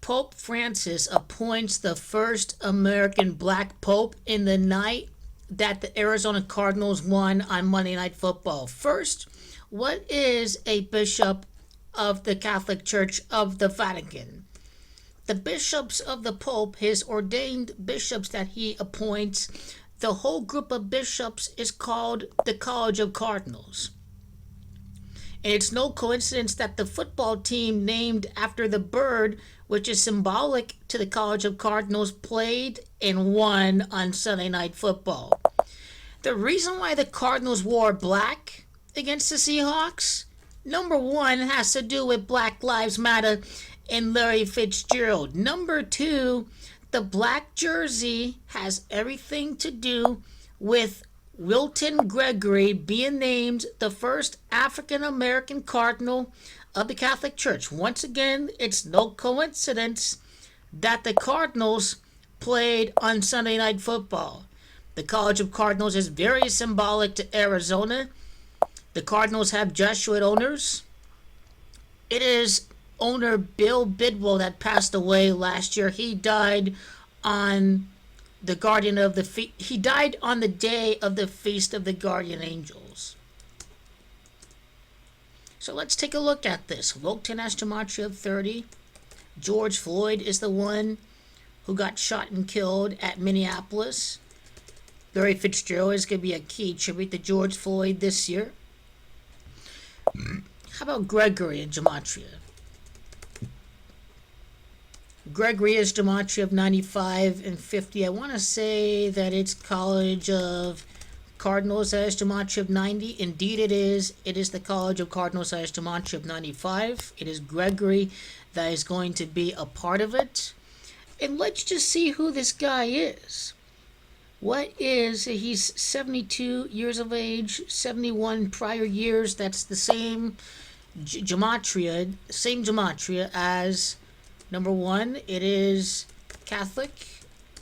Pope Francis appoints the first American black pope in the night that the Arizona Cardinals won on Monday Night Football. First, what is a bishop of the Catholic Church of the Vatican? The bishops of the Pope, his ordained bishops that he appoints, the whole group of bishops is called the College of Cardinals. And it's no coincidence that the football team named after the bird, which is symbolic to the College of Cardinals, played and won on Sunday Night Football. The reason why the Cardinals wore black against the Seahawks, number one, has to do with Black Lives Matter and Larry Fitzgerald. Number two, the black jersey has everything to do with Wilton Gregory being named the first African American cardinal of the Catholic Church. Once again, it's no coincidence that the Cardinals played on Sunday Night Football. The College of Cardinals is very symbolic to Arizona. The Cardinals have Jesuit owners. It is owner Bill Bidwell that passed away last year. He died on he died on the day of the Feast of the Guardian Angels. So let's take a look at this. Wilton has gematria of 30. George Floyd is the one who got shot and killed at Minneapolis. Larry Fitzgerald is going to be a key tribute to George Floyd this year. How about Gregory in gematria? Gregory is gematria of 95 and 50. I want to say that it's College of Cardinals that has gematria of 90. Indeed it is. It is the College of Cardinals that has gematria of 95. It is Gregory that is going to be a part of it. And let's just see who this guy is. He's 72 years of age, 71 prior years. That's the same gematria as number one. It is Catholic,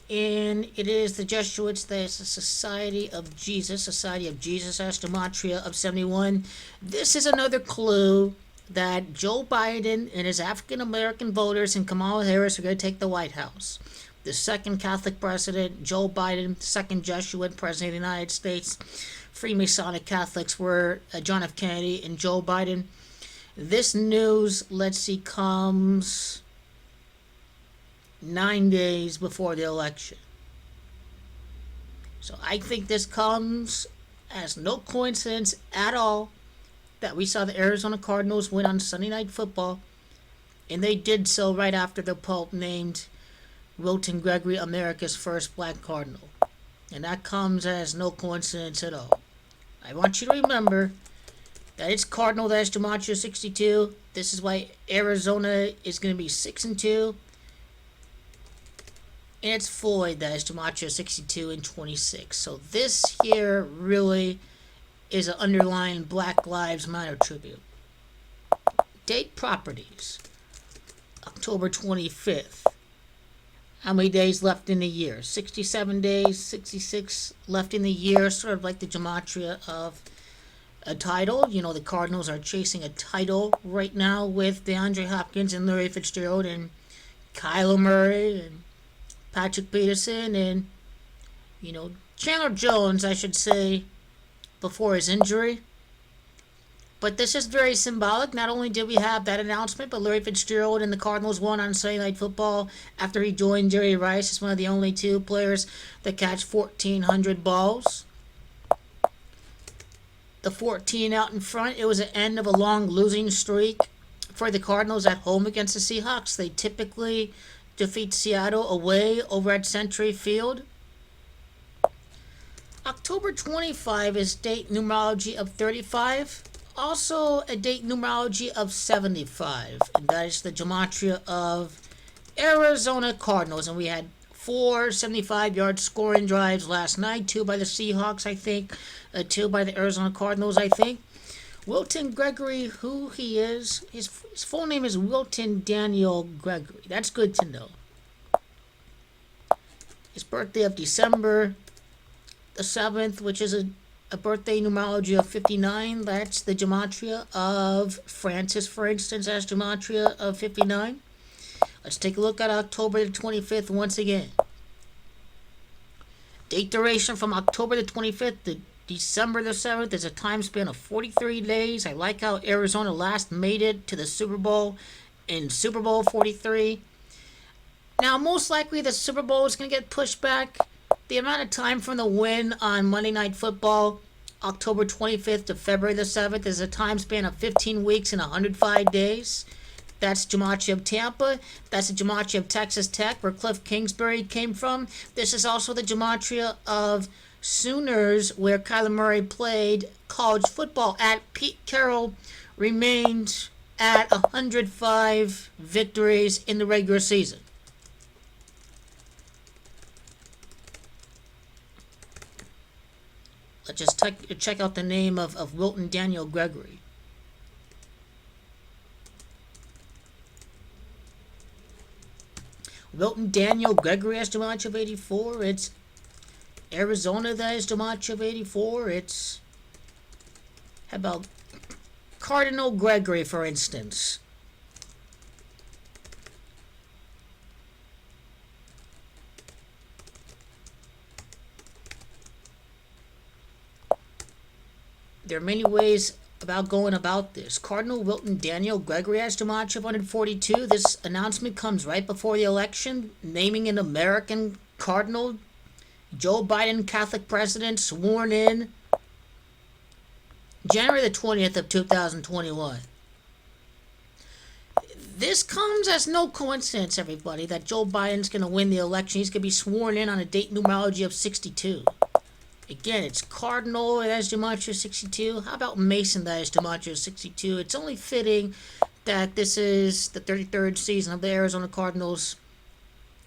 and it is the Jesuits. There's the Society of Jesus has gematria of 71. This is another clue that Joe Biden and his African American voters and Kamala Harris are going to take the White House. The second Catholic president, Joe Biden, second Jesuit president of the United States. Freemasonic Catholics were John F. Kennedy and Joe Biden. This news, comes 9 days before the election. So I think this comes as no coincidence at all that we saw the Arizona Cardinals win on Sunday Night Football, and they did so right after the Pope named Wilton Gregory America's first black cardinal. And that comes as no coincidence at all. I want you to remember that it's Cardinal that has gematria 62. This is why Arizona is going to be 6-2. And it's Floyd that has gematria 62 and 26. So this here really is an underlying Black Lives Matter tribute. Date properties. October 25th. How many days left in the year? 67 days, 66 left in the year, sort of like the gematria of a title. You know, the Cardinals are chasing a title right now with DeAndre Hopkins and Larry Fitzgerald and Kyler Murray and Patrick Peterson and, Chandler Jones, I should say, before his injury. But this is very symbolic. Not only did we have that announcement, but Larry Fitzgerald and the Cardinals won on Sunday Night Football after he joined Jerry Rice as one of the only two players that catch 1,400 balls. The 14 out in front, it was the end of a long losing streak for the Cardinals at home against the Seahawks. They typically defeat Seattle away over at Century Field. October 25 is date numerology of 35. Also a date numerology of 75, and that is the gematria of Arizona Cardinals. And we had 4 75-yard scoring drives last night, 2 by the Seahawks, I think, 2 by the Arizona Cardinals, I think. Wilton Gregory, who he is, his full name is Wilton Daniel Gregory. That's good to know. His birthday of December the 7th, which is a birthday numerology of 59. That's the gematria of Francis, for instance, as gematria of 59. Let's take a look at October the 25th once again. Date duration from October the 25th to December the 7th is a time span of 43 days. I like how Arizona last made it to the Super Bowl in Super Bowl 43. Now, most likely the Super Bowl is going to get pushed back. The amount of time from the win on Monday Night Football, October 25th to February the 7th, is a time span of 15 weeks and 105 days. That's Gematria of Tampa. That's the Gematria of Texas Tech, where Cliff Kingsbury came from. This is also the Gematria of Sooners, where Kyler Murray played college football at. Pete Carroll remained at 105 victories in the regular season. Let's just check out the name of Wilton Daniel Gregory. Wilton Daniel Gregory has Gematria of 84. It's Arizona that has Gematria of 84. It's, how about Cardinal Gregory, for instance? There are many ways about going about this. Cardinal Wilton Daniel Gregory has Gematria of 142. This announcement comes right before the election, naming an American Cardinal. Joe Biden, Catholic president, sworn in January the 20th of 2021. This comes as no coincidence, everybody, that Joe Biden's going to win the election. He's going to be sworn in on a date numerology of 62. Again, it's Cardinal, it has Gematria 62. How about Mason that has Gematria 62? It's only fitting that this is the 33rd season of the Arizona Cardinals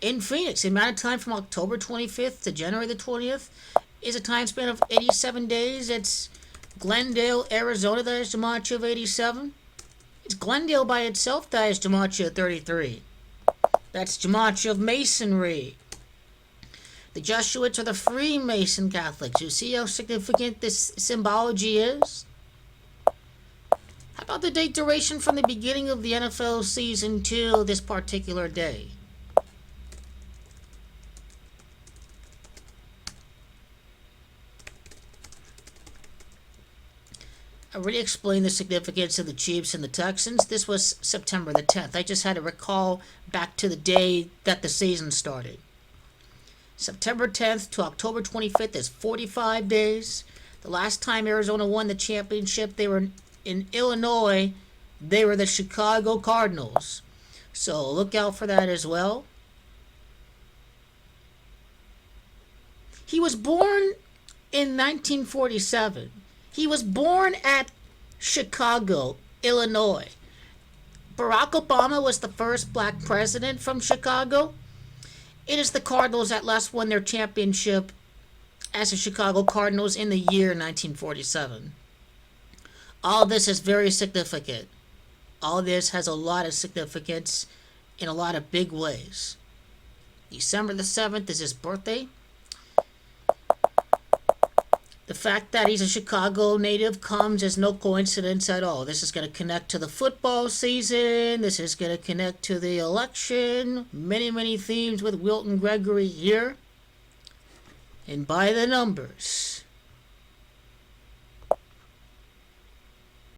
in Phoenix. The amount of time from October 25th to January the 20th is a time span of 87 days. It's Glendale, Arizona that has Gematria of 87. It's Glendale by itself that has Gematria 33. That's Gematria of Masonry. The Jesuits are the Freemason Catholics. You see how significant this symbology is? How about the date duration from the beginning of the NFL season to this particular day? I already explained the significance of the Chiefs and the Texans. This was September the 10th. I just had to recall back to the day that the season started. September 10th to October 25th is 45 days. The last time Arizona won the championship, they were in Illinois. They were the Chicago Cardinals. So look out for that as well. He was born in 1947. He was born at Chicago, Illinois. Barack Obama was the first black president from Chicago. It is the Cardinals that last won their championship as the Chicago Cardinals in the year 1947. All this is very significant. All this has a lot of significance in a lot of big ways. December the 7th is his birthday. The fact that he's a Chicago native comes as no coincidence at all. This is going to connect to the football season. This is going to connect to the election. Many, many themes with Wilton Gregory here. And by the numbers.